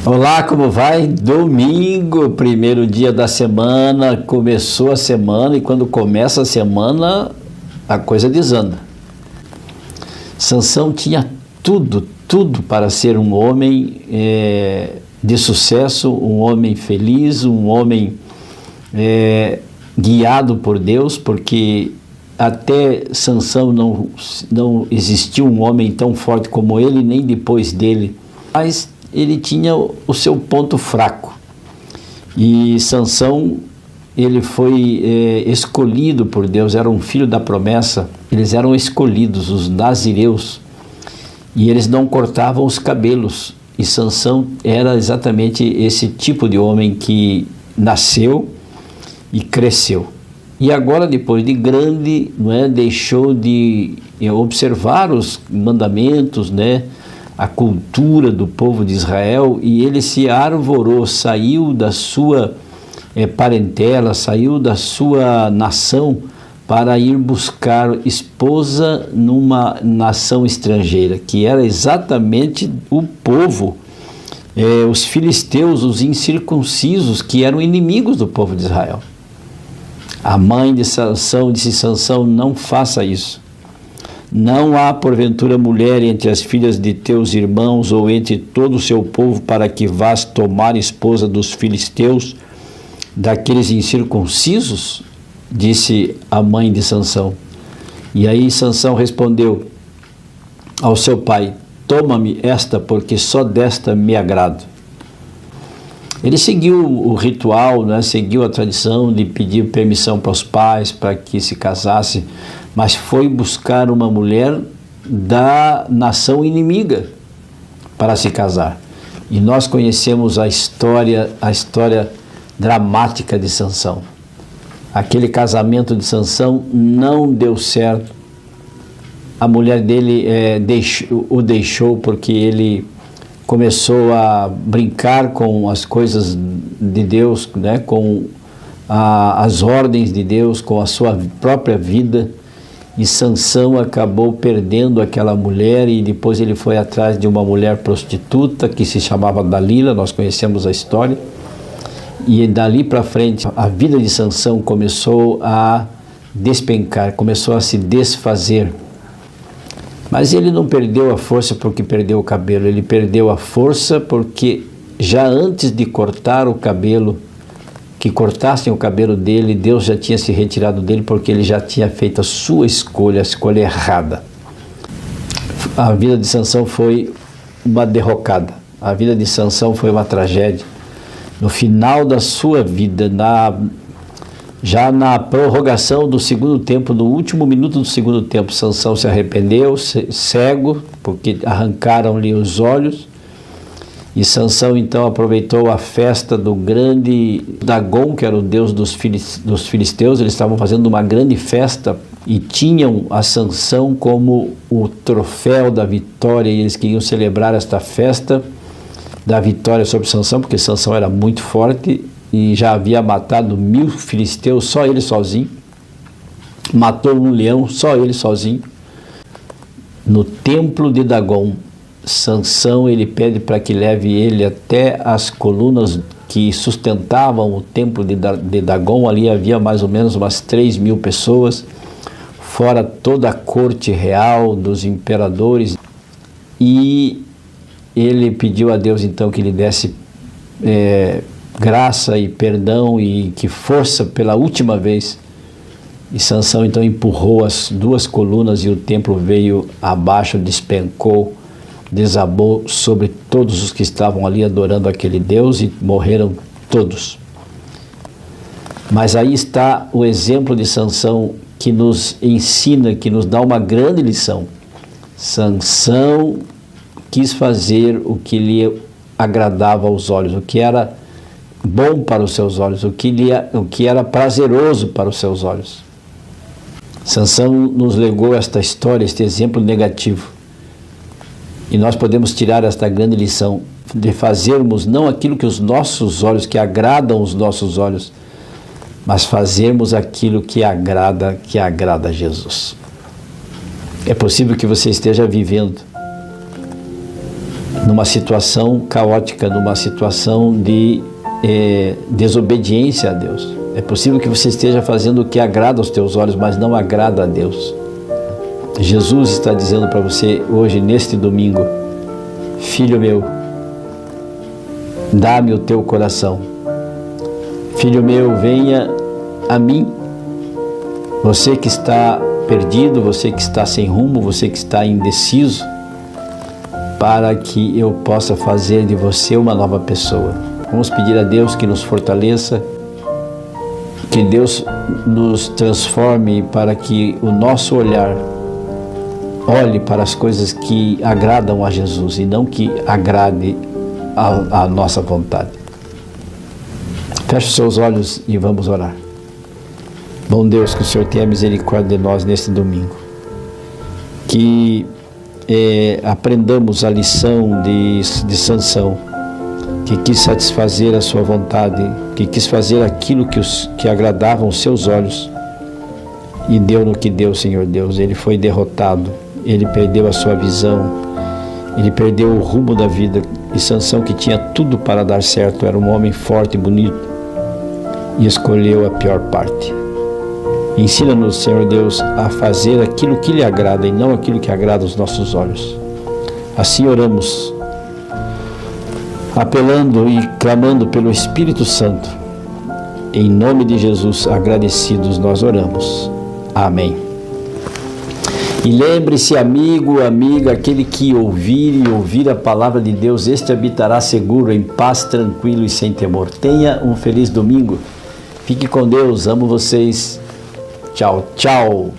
Olá, como vai? Domingo, primeiro dia da semana, começou a semana e quando começa a semana a coisa desanda. Sansão tinha tudo para ser um homem de sucesso, um homem feliz, um homem guiado por Deus, porque até Sansão não existiu um homem tão forte como ele, nem depois dele, mas ele tinha o seu ponto fraco. E Sansão, ele foi escolhido por Deus, era um filho da promessa, eles eram escolhidos, os nazireus, e eles não cortavam os cabelos, e Sansão era exatamente esse tipo de homem que nasceu e cresceu. E agora, depois de grande, deixou de observar os mandamentos, a cultura do povo de Israel, e ele se arvorou, saiu da sua parentela, saiu da sua nação para ir buscar esposa numa nação estrangeira, que era exatamente o povo, os filisteus, os incircuncisos, que eram inimigos do povo de Israel. A mãe de Sansão disse: Sansão, não faça isso. Não há porventura mulher entre as filhas de teus irmãos ou entre todo o seu povo para que vás tomar esposa dos filisteus, daqueles incircuncisos? Disse a mãe de Sansão. E aí Sansão respondeu ao seu pai: toma-me esta, porque só desta me agrado. Ele seguiu o ritual, seguiu a tradição de pedir permissão para os pais para que se casasse, mas foi buscar uma mulher da nação inimiga para se casar. E nós conhecemos a história dramática de Sansão. Aquele casamento de Sansão não deu certo. A mulher dele o deixou porque ele começou a brincar com as coisas de Deus, com as ordens de Deus, com a sua própria vida. E Sansão acabou perdendo aquela mulher, e depois ele foi atrás de uma mulher prostituta que se chamava Dalila. Nós conhecemos a história. E dali para frente a vida de Sansão começou a despencar, começou a se desfazer. Mas ele não perdeu a força porque perdeu o cabelo, ele perdeu a força porque já antes de cortar o cabelo, que cortassem o cabelo dele, Deus já tinha se retirado dele, porque ele já tinha feito a sua escolha, a escolha errada. A vida de Sansão foi uma derrocada, a vida de Sansão foi uma tragédia. No final da sua vida, já na prorrogação do segundo tempo, no último minuto do segundo tempo, Sansão se arrependeu, cego, porque arrancaram-lhe os olhos. E Sansão então aproveitou a festa do grande Dagon, que era o deus dos filisteus. Eles estavam fazendo uma grande festa e tinham a Sansão como o troféu da vitória, e eles queriam celebrar esta festa da vitória sobre Sansão, porque Sansão era muito forte e já havia matado 1000 filisteus, só ele sozinho. Matou um leão, só ele sozinho. No templo de Dagon, Sansão, ele pede para que leve ele até as colunas que sustentavam o templo de Dagon. Ali havia mais ou menos umas 3.000 pessoas, fora toda a corte real dos imperadores. E ele pediu a Deus então que lhe desse graça e perdão e que força pela última vez. E Sansão então empurrou as 2 colunas e o templo veio abaixo, despencou, desabou sobre todos os que estavam ali adorando aquele Deus, e morreram todos. Mas aí está o exemplo de Sansão, que nos ensina, que nos dá uma grande lição. Sansão quis fazer o que lhe agradava aos olhos, o que era bom para os seus olhos, o que era prazeroso para os seus olhos. Sansão nos legou esta história, este exemplo negativo. E nós podemos tirar esta grande lição de fazermos não aquilo que os nossos olhos, que agradam os nossos olhos, mas fazermos aquilo que agrada a Jesus. É possível que você esteja vivendo numa situação caótica, numa situação de desobediência a Deus. É possível que você esteja fazendo o que agrada aos teus olhos, mas não agrada a Deus. Jesus está dizendo para você hoje, neste domingo: filho meu, dá-me o teu coração. Filho meu, venha a mim. Você que está perdido, você que está sem rumo, você que está indeciso, para que eu possa fazer de você uma nova pessoa. Vamos pedir a Deus que nos fortaleça, que Deus nos transforme para que o nosso olhar olhe para as coisas que agradam a Jesus e não que agrade a nossa vontade. Feche os seus olhos e vamos orar. Bom Deus, que o Senhor tenha misericórdia de nós neste domingo. Que aprendamos a lição de Sansão, que quis satisfazer a sua vontade, que quis fazer aquilo que agradavam os seus olhos e deu no que deu, Senhor Deus. Ele foi derrotado, ele perdeu a sua visão, ele perdeu o rumo da vida. E Sansão, que tinha tudo para dar certo, era um homem forte e bonito e escolheu a pior parte. Ensina-nos, Senhor Deus, a fazer aquilo que lhe agrada e não aquilo que agrada aos nossos olhos. Assim oramos, apelando e clamando pelo Espírito Santo. Em nome de Jesus, agradecidos nós oramos. Amém. E lembre-se, amigo, amiga, aquele que ouvir a palavra de Deus, este habitará seguro, em paz, tranquilo e sem temor. Tenha um feliz domingo. Fique com Deus, amo vocês. Tchau, tchau.